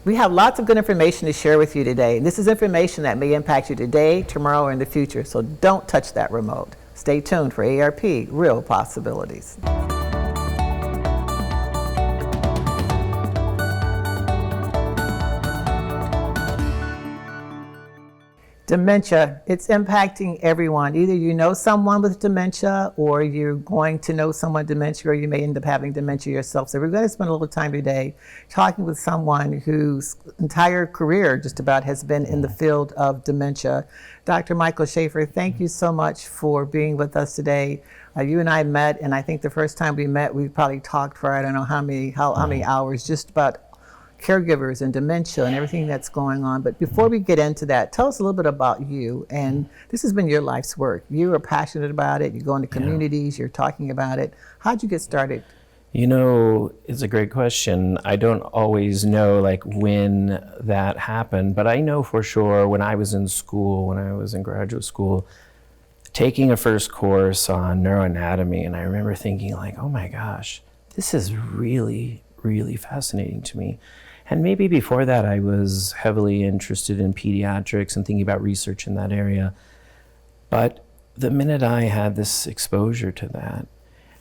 We have lots of good information to share with you today. This is information that may impact you today, tomorrow, or in the future, so don't touch that remote. Stay tuned for ARP, Real Possibilities. Dementia, it's impacting everyone. Either you know someone with dementia, or you're going to know someone with dementia, or you may end up having dementia yourself. So we're going to spend a little time today talking with someone whose entire career just about has been in the field of dementia. Dr. Michael Shafer, thank you so much for being with us today. You and I met, and I think the first time we met, we probably talked for I don't know how many hours, just about caregivers and dementia and everything that's going on. But before we get into that, tell us a little bit about you. And this has been your life's work. You are passionate about it. You go into communities, you're talking about it. How'd you get started? You know, it's a great question. I don't always know like when that happened, but I know for sure when I was in school, when I was in graduate school, taking a first course on neuroanatomy, and I remember thinking like, oh my gosh, this is really, really fascinating to me. And maybe before that, I was heavily interested in pediatrics and thinking about research in that area. But the minute I had this exposure to that,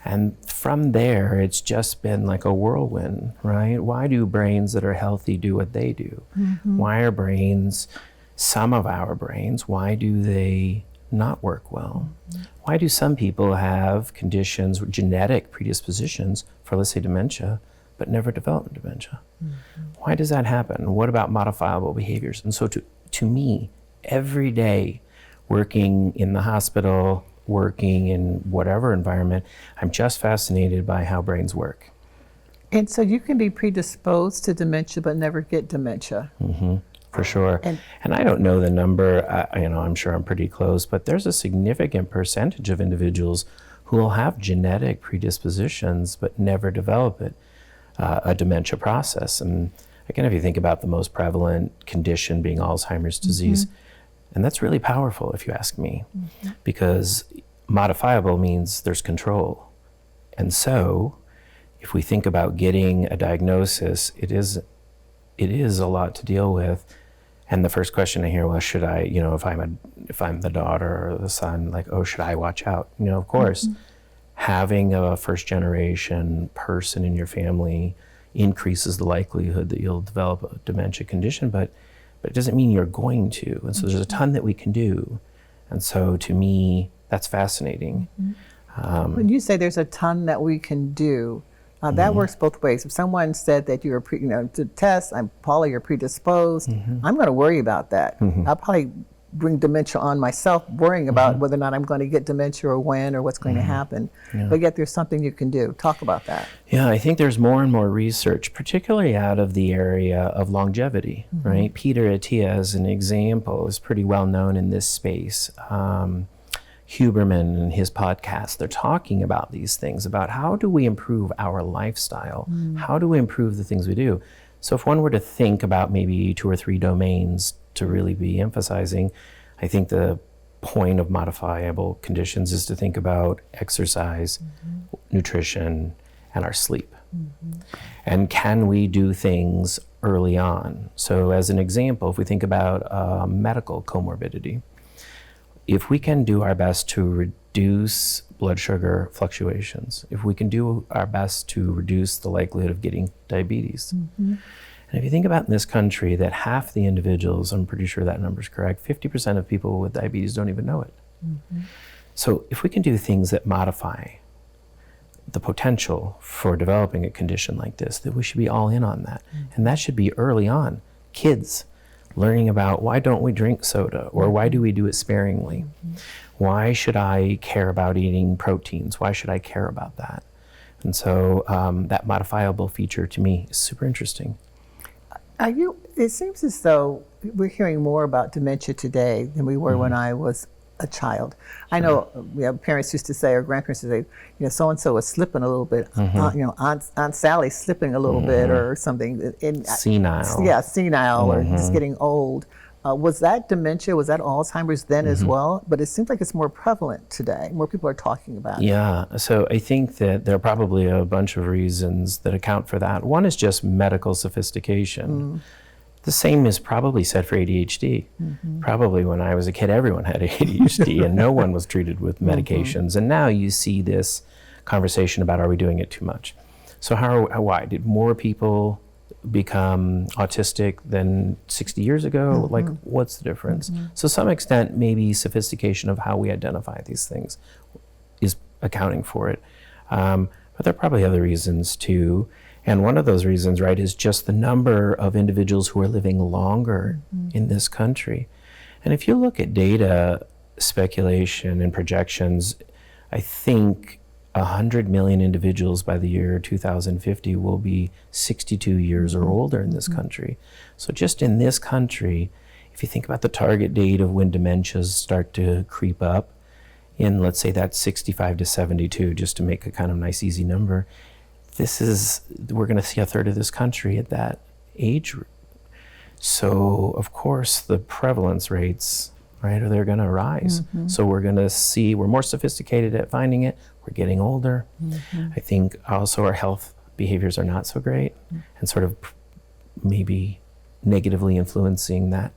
and from there, it's just been like a whirlwind, right? Why do brains that are healthy do what they do? Mm-hmm. Why are brains, some of our brains, why do they not work well? Mm-hmm. Why do some people have conditions, genetic predispositions for, let's say, dementia, but never develop dementia? Mm-hmm. Why does that happen? What about modifiable behaviors? And so to me, every day, working in the hospital, working in whatever environment, I'm just fascinated by how brains work. And so you can be predisposed to dementia, but never get dementia. Mm-hmm. For sure. And I don't know the number, I'm sure I'm pretty close, but there's a significant percentage of individuals who will have genetic predispositions, but never develop it. A dementia process. And again, if you think about the most prevalent condition being Alzheimer's disease, and that's really powerful if you ask me, because modifiable means there's control. And so if we think about getting a diagnosis, it is a lot to deal with. And the first question I hear, well, should I, if I'm the daughter or the son, like, oh, should I watch out? Of course. Having a first generation person in your family increases the likelihood that you'll develop a dementia condition, but it doesn't mean you're going to. And so there's a ton that we can do. And so to me, that's fascinating. When you say there's a ton that we can do, that works both ways. If someone said that you're, to test, Paula, you're predisposed, I'm going to worry about that. I'll probably bring dementia on myself, worrying about whether or not I'm going to get dementia or when or what's going to happen. Yeah. But yet there's something you can do. Talk about that. Yeah, I think there's more and more research, particularly out of the area of longevity, right? Peter Attia, as an example, is pretty well known in this space. Huberman and his podcast, they're talking about these things, about how do we improve our lifestyle? How do we improve the things we do? So if one were to think about maybe 2 or 3 domains to really be emphasizing, I think the point of modifiable conditions is to think about exercise, nutrition, and our sleep. And can we do things early on? So as an example, if we think about medical comorbidity, if we can do our best to reduce blood sugar fluctuations, if we can do our best to reduce the likelihood of getting diabetes. And if you think about in this country that half the individuals, I'm pretty sure that number is correct, 50% of people with diabetes don't even know it. So if we can do things that modify the potential for developing a condition like this, that we should be all in on that. And that should be early on. Kids learning about why don't we drink soda, or why do we do it sparingly? Why should I care about eating proteins? Why should I care about that? And so that modifiable feature to me is super interesting. It seems as though we're hearing more about dementia today than we were when I was a child. I know parents used to say, or grandparents used to say, so-and-so is slipping a little bit, Aunt Sally's slipping a little bit or something. Senile. Yeah, senile or just getting old. Was that dementia, was that Alzheimer's then as well? But it seems like it's more prevalent today. More people are talking about it. Yeah, so I think that there are probably a bunch of reasons that account for that. One is just medical sophistication. The same is probably said for ADHD. Probably when I was a kid, everyone had ADHD and no one was treated with medications. And now you see this conversation about, are we doing it too much? So why? Did more people become autistic than 60 years ago? Like, what's the difference? So to some extent, maybe sophistication of how we identify these things is accounting for it. But there are probably other reasons too. And one of those reasons, right, is just the number of individuals who are living longer in this country. And if you look at data, speculation, and projections, I think 100 million individuals by the year 2050 will be 62 years or older in this country. So just in this country, if you think about the target date of when dementias start to creep up, in, let's say that's 65 to 72, just to make a kind of nice, easy number, we're going to see a third of this country at that age group. So, of course, the prevalence rates, right, they're going to rise. So we're going to see, we're more sophisticated at finding it, we're getting older. I think also our health behaviors are not so great and sort of maybe negatively influencing that.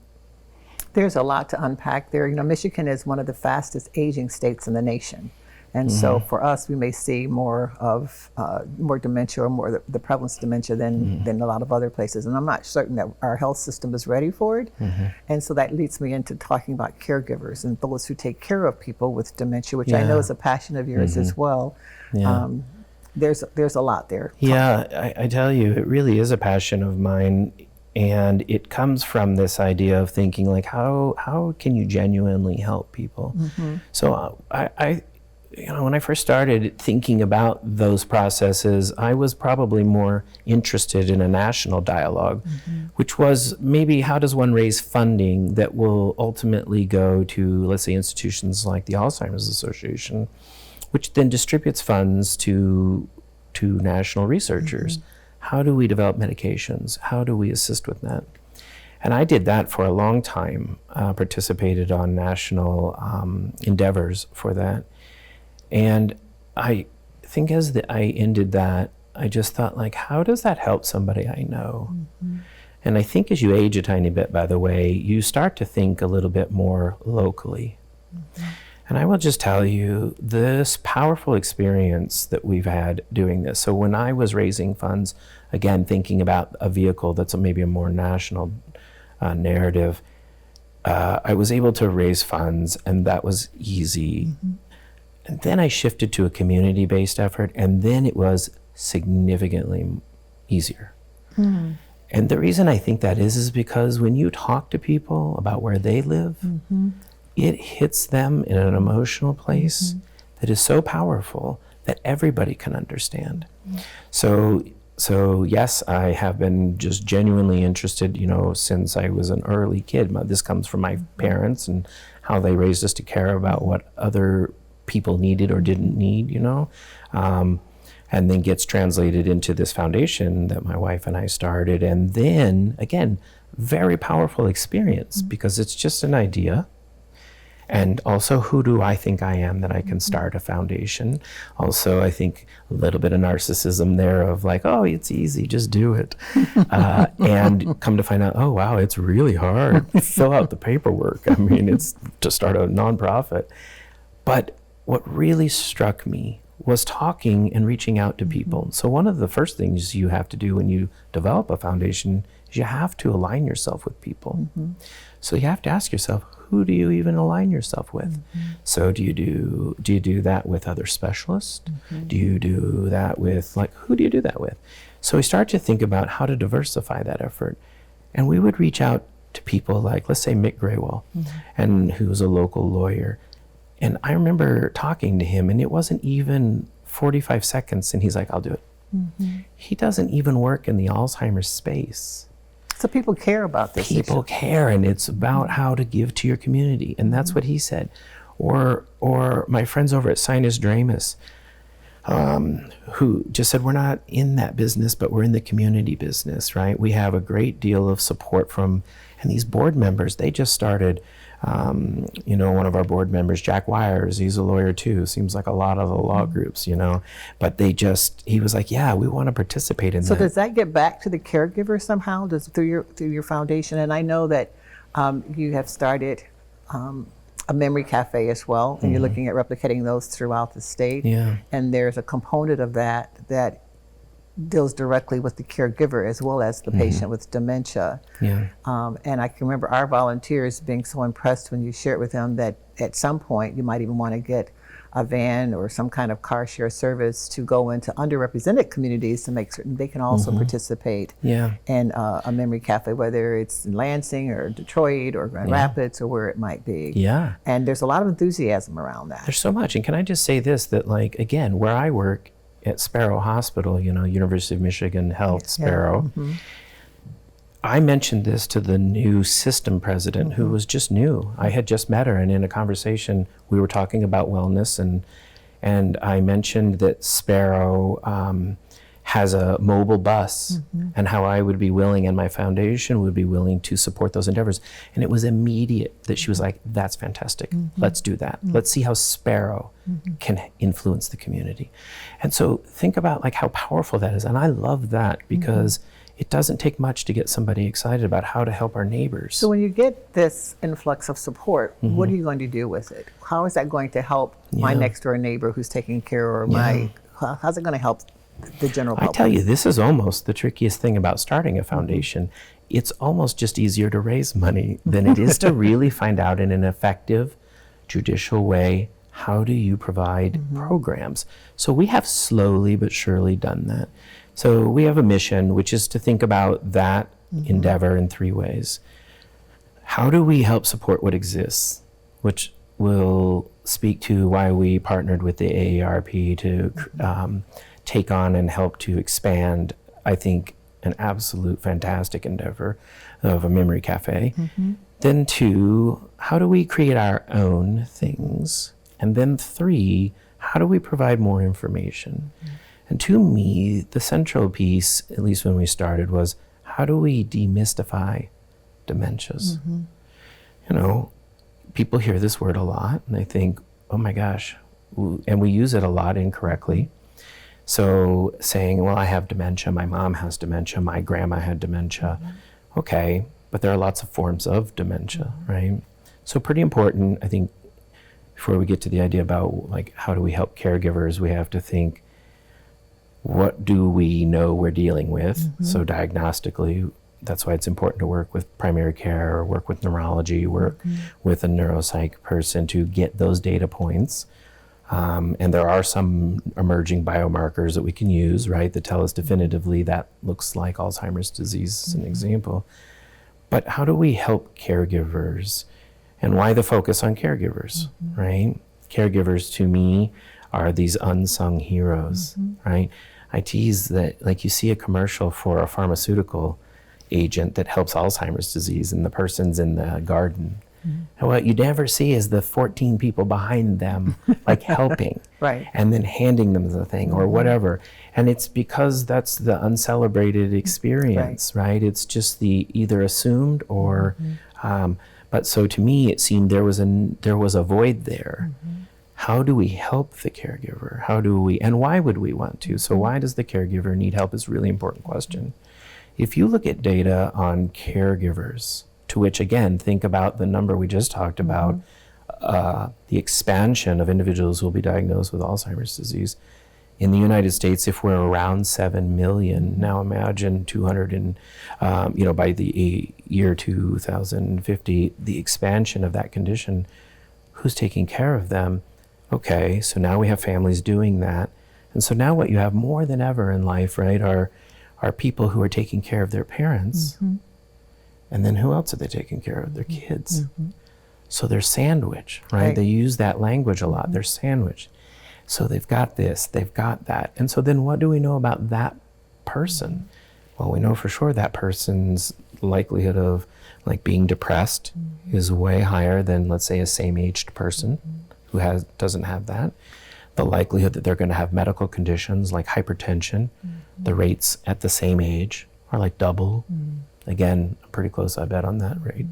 There's a lot to unpack there. You know, Michigan is one of the fastest aging states in the nation. And so for us, we may see more of more dementia or more the prevalence of dementia than a lot of other places. And I'm not certain that our health system is ready for it. And so that leads me into talking about caregivers and those who take care of people with dementia, which I know is a passion of yours as well. There's a lot there. Yeah, I tell you, it really is a passion of mine. And it comes from this idea of thinking, like, how can you genuinely help people? So when I first started thinking about those processes, I was probably more interested in a national dialogue, which was maybe how does one raise funding that will ultimately go to, let's say, institutions like the Alzheimer's Association, which then distributes funds to national researchers. How do we develop medications? How do we assist with that? And I did that for a long time, participated on national endeavors for that. And I think as I ended that, I just thought, like, how does that help somebody I know? And I think as you age a tiny bit, by the way, you start to think a little bit more locally. And I will just tell you this powerful experience that we've had doing this. So when I was raising funds, again, thinking about a vehicle that's maybe a more national narrative, I was able to raise funds, and that was easy. And then I shifted to a community-based effort, and then it was significantly easier. And the reason I think that is because when you talk to people about where they live, it hits them in an emotional place that is so powerful that everybody can understand. So yes, I have been just genuinely interested, since I was an early kid. This comes from my parents and how they raised us to care about what other people needed or didn't need, and then gets translated into this foundation that my wife and I started. And then, again, very powerful experience because it's just an idea. And also, who do I think I am that I can start a foundation? Also, I think a little bit of narcissism there of like, oh, it's easy, just do it. And come to find out, oh, wow, it's really hard. Fill out the paperwork. I mean, it's to start a nonprofit. But what really struck me was talking and reaching out to people. So one of the first things you have to do when you develop a foundation is you have to align yourself with people. So you have to ask yourself, who do you even align yourself with? So do you do that with other specialists? Do you do that with, like, who do you do that with? So we start to think about how to diversify that effort. And we would reach out to people like, let's say Mick Graywell, and who's a local lawyer. And I remember talking to him, and it wasn't even 45 seconds, and he's like, I'll do it. He doesn't even work in the Alzheimer's space. So people care about this. People care, and it's about how to give to your community, and that's what he said. Or my friends over at Sinus Dramus, who just said, we're not in that business, but we're in the community business, right? We have a great deal of support from, and these board members, they just started One of our board members, Jack Wires, he's a lawyer too. Seems like a lot of the law groups, but he was like, yeah, we want to participate in So that. does that get back to the caregiver somehow, through your foundation? And I know that you have started a memory cafe as well, and you're looking at replicating those throughout the state. Yeah. And there's a component of that deals directly with the caregiver as well as the patient with dementia. Yeah. And I can remember our volunteers being so impressed when you shared with them that at some point you might even want to get a van or some kind of car share service to go into underrepresented communities to make certain they can also participate Yeah. in a memory cafe, whether it's in Lansing or Detroit or Grand Rapids or where it might be. Yeah. And there's a lot of enthusiasm around that. There's so much. And can I just say this, that like, again, where I work at Sparrow Hospital, University of Michigan Health, Sparrow, I mentioned this to the new system president who was just new. I had just met her, and in a conversation we were talking about wellness, and I mentioned that Sparrow has a mobile bus and how I would be willing, and my foundation would be willing to support those endeavors. And it was immediate that she was like, that's fantastic. Let's do that. Let's see how Sparrow can influence the community. And so think about like how powerful that is. And I love that because it doesn't take much to get somebody excited about how to help our neighbors. So when you get this influx of support, what are you going to do with it? How is that going to help my next door neighbor who's taking care, or how's it going to help the general public? I tell you, this is almost the trickiest thing about starting a foundation. It's almost just easier to raise money than it is to really find out in an effective, judicial way, how do you provide programs? So we have slowly but surely done that. So we have a mission, which is to think about that endeavor in three ways. How do we help support what exists, which will speak to why we partnered with the AARP to take on and help to expand, I think, an absolute fantastic endeavor of a memory cafe. Then two, how do we create our own things? And then three, how do we provide more information? And to me, the central piece, at least when we started, was how do we demystify dementias? People hear this word a lot and they think, oh my gosh, and we use it a lot incorrectly. So saying, well, I have dementia, my mom has dementia, my grandma had dementia. Okay, but there are lots of forms of dementia, right? So pretty important, I think, before we get to the idea about like how do we help caregivers, we have to think, what do we know we're dealing with? So diagnostically, that's why it's important to work with primary care or work with neurology, work with a neuropsych person to get those data points. And there are some emerging biomarkers that we can use, right, that tell us definitively that looks like Alzheimer's disease as an example. But how do we help caregivers? And why the focus on caregivers, right? Caregivers, to me, are these unsung heroes, right? I tease that, like, you see a commercial for a pharmaceutical agent that helps Alzheimer's disease, and the person's in the garden. And what you never see is the 14 people behind them, like, helping, Right. and then handing them the thing or whatever. And it's because that's the uncelebrated experience, right? It's just the either assumed or, but so to me, it seemed there was a void there. How do we help the caregiver? How do we, and why would we want to? So why does the caregiver need help is a really important question. If you look at data on caregivers, to which, again, think about the number we just talked about, the expansion of individuals who will be diagnosed with Alzheimer's disease. In the United States, if we're around 7 million, now imagine 200 and, by the year 2050, the expansion of that condition, who's taking care of them? Okay, so now we have families doing that. And so now what you have more than ever in life, right, are people who are taking care of their parents. And then who else are they taking care of? Their kids. So they're sandwiched, right? They use that language a lot. They're sandwiched. So they've got this, they've got that. And so then what do we know about that person? Well, we know for sure that person's likelihood of like being depressed is way higher than, let's say, a same-aged person who doesn't have that. The likelihood that they're going to have medical conditions like hypertension, the rates at the same age are like double. Again, pretty close, I bet, on that rate.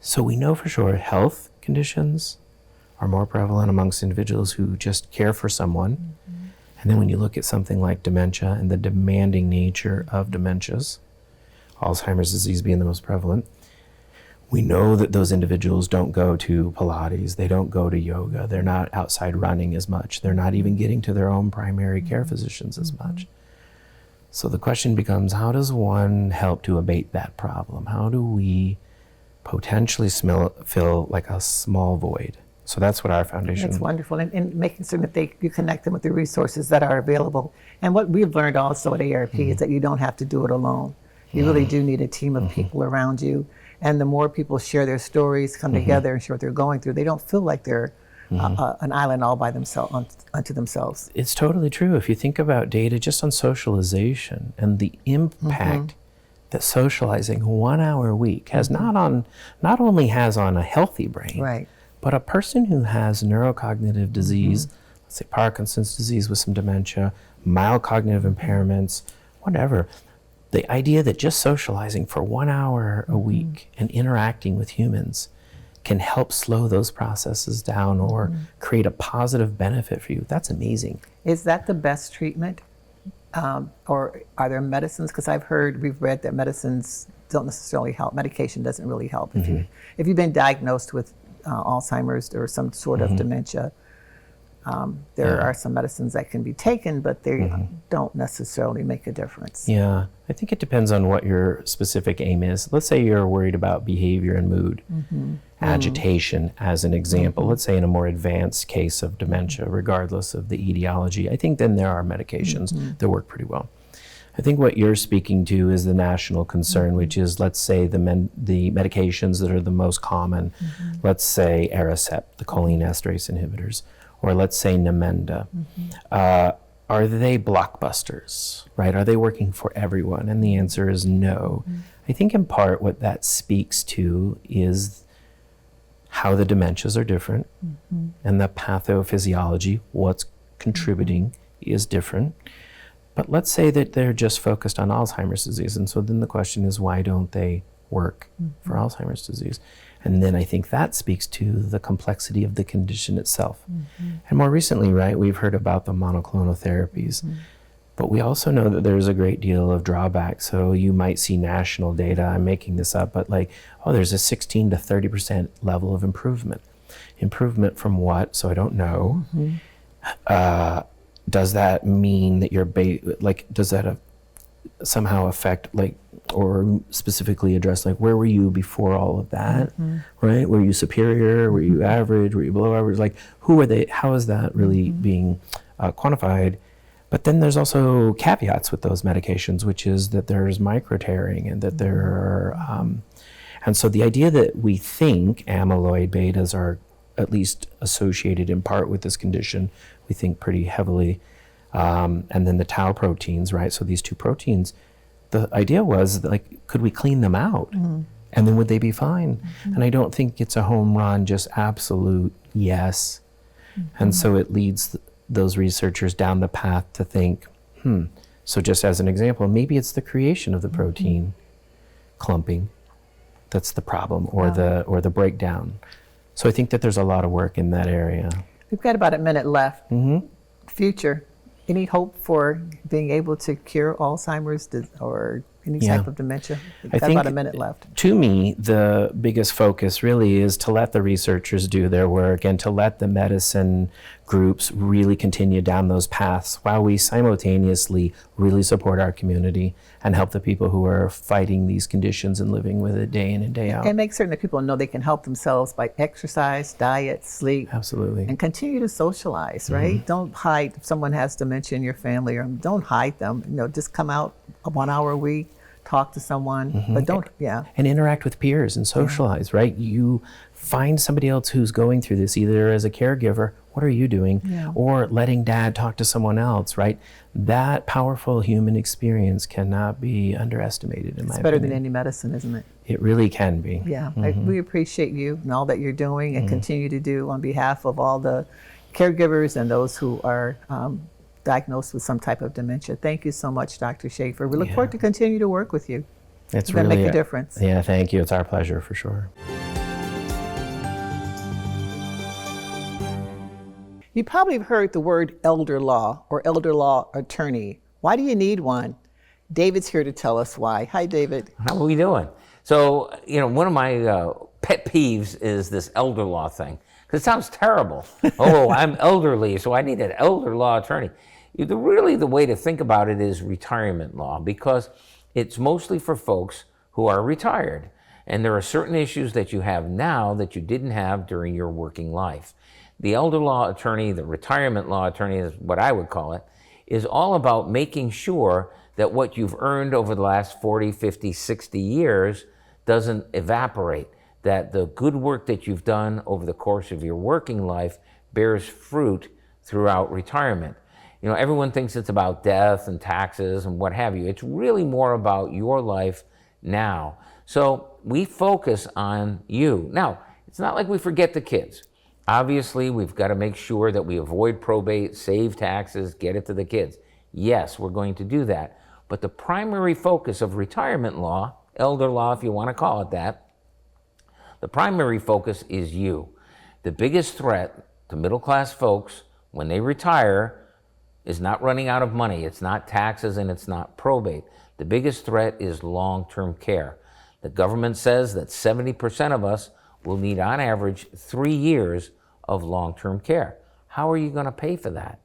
So we know for sure health conditions are more prevalent amongst individuals who just care for someone. And then when you look at something like dementia and the demanding nature of dementias, Alzheimer's disease being the most prevalent, we know that those individuals don't go to Pilates, they don't go to yoga, they're not outside running as much, they're not even getting to their own primary care physicians as much. So the question becomes, how does one help to abate that problem? How do we potentially fill like a small void? So that's what our foundation. That's wonderful, and making certain that you connect them with the resources that are available. And what we've learned also at ARP is that you don't have to do it alone. You really do need a team of people around you. And the more people share their stories, come together and share what they're going through, they don't feel like they're an island all by themselves, unto themselves. It's totally true. If you think about data just on socialization and the impact that socializing 1 hour a week has not only has on a healthy brain, Right. but a person who has neurocognitive disease, let's say Parkinson's disease with some dementia, mild cognitive impairments, whatever, the idea that just socializing for 1 hour a week and interacting with humans can help slow those processes down or create a positive benefit for you, that's amazing. Is that the best treatment? Or are there medicines? Because we've read that medicines don't necessarily help. Medication doesn't really help. If you've been diagnosed with Alzheimer's or some sort of dementia, there are some medicines that can be taken, but they don't necessarily make a difference. Yeah, I think it depends on what your specific aim is. Let's say you're worried about behavior and mood, agitation as an example. Let's say in a more advanced case of dementia, regardless of the etiology, I think then there are medications that work pretty well. I think what you're speaking to is the national concern, which is, let's say, the medications that are the most common, let's say Aricept, the choline esterase inhibitors, or let's say Namenda. Are they blockbusters, right? Are they working for everyone? And the answer is no. I think in part what that speaks to is how the dementias are different and the pathophysiology, what's contributing is different. But let's say that they're just focused on Alzheimer's disease. And so then the question is, why don't they work for Alzheimer's disease? And then I think that speaks to the complexity of the condition itself. And more recently, right, we've heard about the monoclonal therapies, but we also know that there's a great deal of drawback. So you might see national data, I'm making this up, but like, oh, there's a 16 to 30% level of improvement. Improvement from what? So I don't know. Does that mean that does that somehow affect, like, or specifically address, like, where were you before all of that, right? Were you superior? Were you average? Were you below average? Like, who are they? How is that really being quantified? But then there's also caveats with those medications, which is that there's micro-tearing and that there are, and so the idea that we think amyloid betas are at least associated in part with this condition, we think pretty heavily. And then the tau proteins, right? So these two proteins, the idea was that, like, could we clean them out? And then would they be fine? And I don't think it's a home run, just absolute yes. And so it leads those researchers down the path to think, so just as an example, maybe it's the creation of the protein clumping that's the problem, or the breakdown. So I think that there's a lot of work in that area. We've got about a minute left. Future, any hope for being able to cure Alzheimer's or any type of dementia? We've got about a minute left. To me, the biggest focus really is to let the researchers do their work and to let the medicine groups really continue down those paths while we simultaneously really support our community and help the people who are fighting these conditions and living with it day in and day out. And make certain that people know they can help themselves by exercise, diet, sleep. Absolutely. And continue to socialize, right? Don't hide if someone has dementia in your family, or don't hide them. Just come out 1 hour a week, talk to someone, but don't, And interact with peers and socialize, right? You find somebody else who's going through this, either as a caregiver, what are you doing? Or letting dad talk to someone else, right? That powerful human experience cannot be underestimated, in my opinion. It's better than any medicine, isn't it? It really can be. Yeah, we appreciate you and all that you're doing and continue to do on behalf of all the caregivers and those who are diagnosed with some type of dementia. Thank you so much, Dr. Shafer. We look forward to continue to work with you. It's You're really gonna make a difference. Yeah, thank you. It's our pleasure for sure. You probably have heard the word elder law or elder law attorney. Why do you need one? David's here to tell us why. Hi, David. How are we doing? So, one of my pet peeves is this elder law thing, because it sounds terrible. Oh, I'm elderly, so I need an elder law attorney. Really, the way to think about it is retirement law, because it's mostly for folks who are retired. And there are certain issues that you have now that you didn't have during your working life. The elder law attorney, the retirement law attorney is what I would call it, is all about making sure that what you've earned over the last 40, 50, 60 years doesn't evaporate, that the good work that you've done over the course of your working life bears fruit throughout retirement. Everyone thinks it's about death and taxes and what have you. It's really more about your life now. So we focus on you. Now, it's not like we forget the kids. Obviously, we've got to make sure that we avoid probate, save taxes, get it to the kids. Yes, we're going to do that. But the primary focus of retirement law, elder law if you want to call it that, the primary focus is you. The biggest threat to middle-class folks when they retire is not running out of money. It's not taxes and it's not probate. The biggest threat is long-term care. The government says that 70% of us will need, on average, 3 years of long-term care. How are you going to pay for that?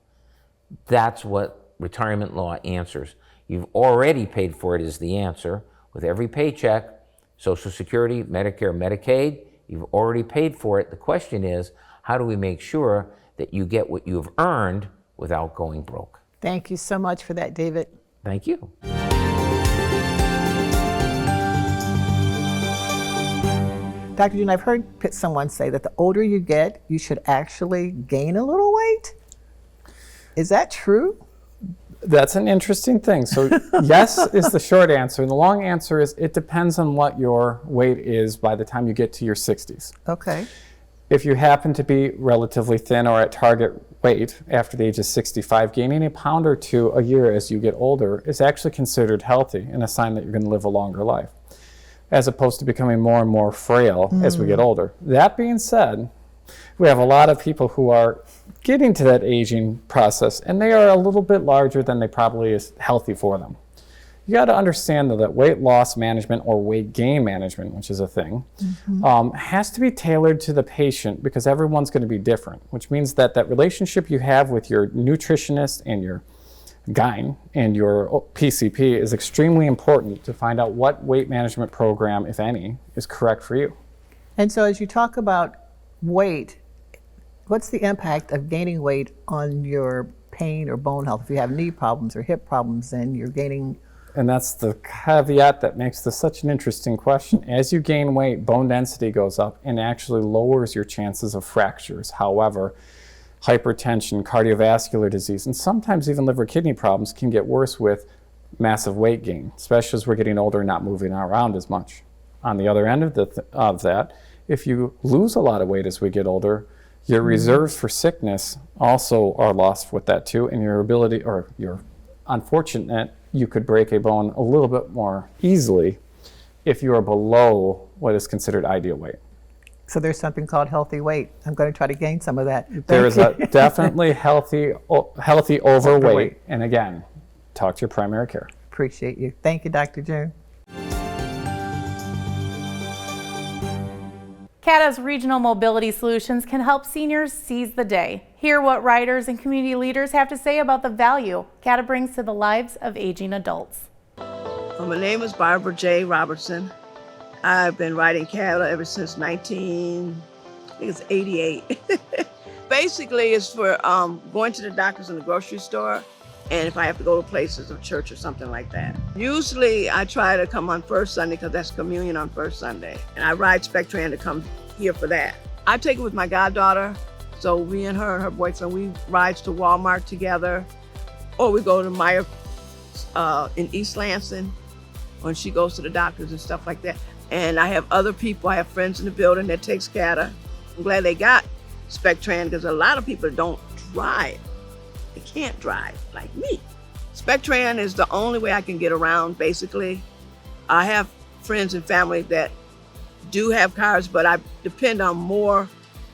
That's what retirement law answers. You've already paid for it is the answer. With every paycheck, Social Security, Medicare, Medicaid, you've already paid for it. The question is, how do we make sure that you get what you've earned without going broke? Thank you so much for that, David. Thank you. Dr. June, I've heard someone say that the older you get, you should actually gain a little weight. Is that true? That's an interesting thing. So yes is the short answer. And the long answer is it depends on what your weight is by the time you get to your 60s. Okay. If you happen to be relatively thin or at target weight after the age of 65, gaining a pound or two a year as you get older is actually considered healthy and a sign that you're going to live a longer life, as opposed to becoming more and more frail as we get older. That being said, we have a lot of people who are getting to that aging process, and they are a little bit larger than they probably is healthy for them. You got to understand, though, that weight loss management or weight gain management, which is a thing, has to be tailored to the patient because everyone's going to be different, which means that that relationship you have with your nutritionist and your GYN and your PCP is extremely important to find out what weight management program, if any, is correct for you. And so as you talk about weight, what's the impact of gaining weight on your pain or bone health? If you have knee problems or hip problems, then you're gaining. And that's the caveat that makes this such an interesting question. As you gain weight, bone density goes up and actually lowers your chances of fractures. However, hypertension, cardiovascular disease, and sometimes even liver kidney problems can get worse with massive weight gain, especially as we're getting older and not moving around as much. On the other end of that, if you lose a lot of weight as we get older, your reserves for sickness also are lost with that too, and your ability, or you're unfortunate, you could break a bone a little bit more easily if you are below what is considered ideal weight. So there's something called healthy weight. I'm going to try to gain some of that. There is a definitely healthy overweight. And again, talk to your primary care. Appreciate you. Thank you, Dr. June. CATA's regional mobility solutions can help seniors seize the day. Hear what riders and community leaders have to say about the value CATA brings to the lives of aging adults. My name is Barbara J. Robertson. I've been riding CATA ever since 1988. Basically, it's for going to the doctors in the grocery store, and if I have to go to places of church or something like that. Usually, I try to come on first Sunday because that's communion on first Sunday, and I ride Spectran to come here for that. I take it with my goddaughter, so we and her boyfriend, we ride to Walmart together, or we go to Meyer in East Lansing when she goes to the doctors and stuff like that. And I have other people, I have friends in the building that takes CATA. I'm glad they got Spectran because a lot of people don't drive. They can't drive like me. Spectran is the only way I can get around, basically. I have friends and family that do have cars, but I depend on more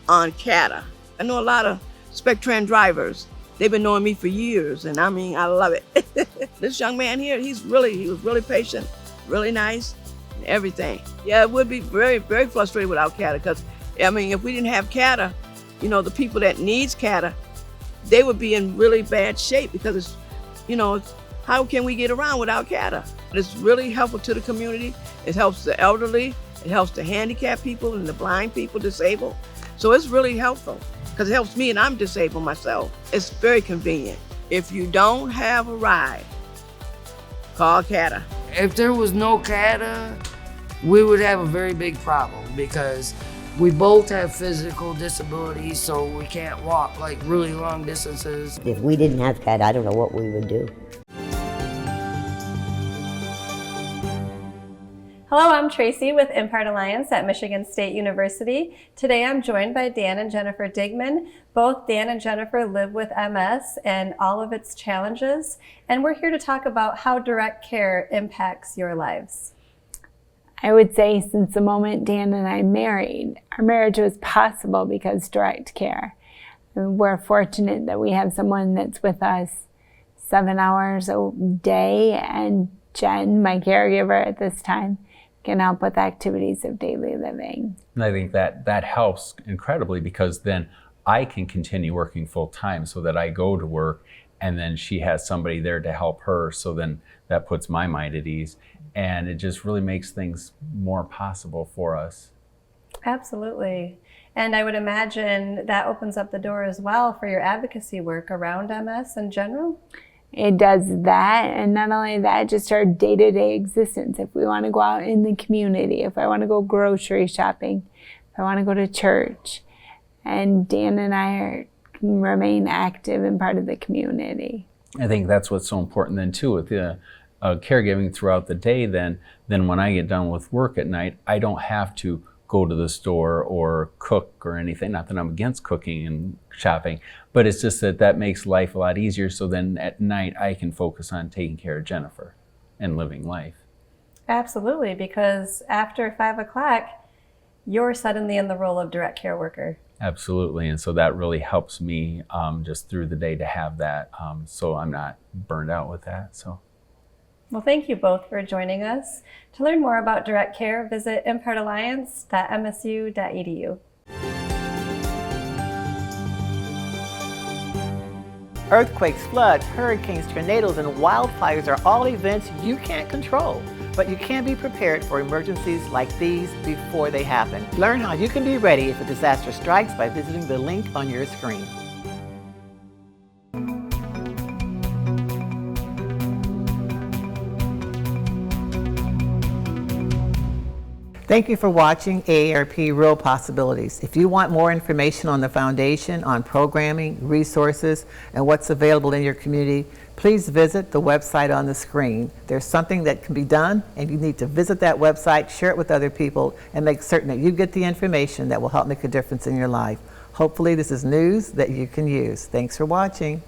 on CATA. I know a lot of Spectran drivers. They've been knowing me for years, and I mean, I love it. This young man here, he was really patient, really nice, and everything. Yeah, it would be very, very frustrating without CATA, because, I mean, if we didn't have CATA, you know, the people that needs CATA, they would be in really bad shape, because it's, you know, how can we get around without CATA? It's really helpful to the community. It helps the elderly. It helps the handicapped people and the blind people, disabled. So it's really helpful, because it helps me, and I'm disabled myself. It's very convenient. If you don't have a ride, call CATA. If there was no CATA, we would have a very big problem, because we both have physical disabilities, so we can't walk like really long distances. If we didn't have CAT, I don't know what we would do. Hello, I'm Tracy with Impart Alliance at Michigan State University. Today I'm joined by Dan and Jennifer Digman. Both Dan and Jennifer live with MS and all of its challenges, and we're here to talk about how direct care impacts your lives. I would say since the moment Dan and I married, our marriage was possible because direct care. We're fortunate that we have someone that's with us 7 hours a day, and Jen, my caregiver at this time, can help with activities of daily living. And I think that helps incredibly, because then I can continue working full time, so that I go to work and then she has somebody there to help her. So then that puts my mind at ease, and it just really makes things more possible for us. Absolutely. And I would imagine that opens up the door as well for your advocacy work around MS in general. It does that, and not only that, just our day-to-day existence. If we want to go out in the community, if I want to go grocery shopping, if I want to go to church, and Dan and I remain active and part of the community. I think that's what's so important then too, with the caregiving throughout the day. Then when I get done with work at night, I don't have to go to the store or cook or anything. Not that I'm against cooking and shopping, but it's just that makes life a lot easier. So then at night I can focus on taking care of Jennifer and living life. Absolutely, because after 5 o'clock, you're suddenly in the role of direct care worker. Absolutely, and so that really helps me just through the day to have that, so I'm not burned out with that. So. Well, thank you both for joining us. To learn more about direct care, visit impartalliance.msu.edu. Earthquakes, floods, hurricanes, tornadoes, and wildfires are all events you can't control, but you can be prepared for emergencies like these before they happen. Learn how you can be ready if a disaster strikes by visiting the link on your screen. Thank you for watching AARP Real Possibilities. If you want more information on the Foundation, on programming, resources, and what's available in your community, please visit the website on the screen. There's something that can be done, and you need to visit that website, share it with other people, and make certain that you get the information that will help make a difference in your life. Hopefully this is news that you can use. Thanks for watching.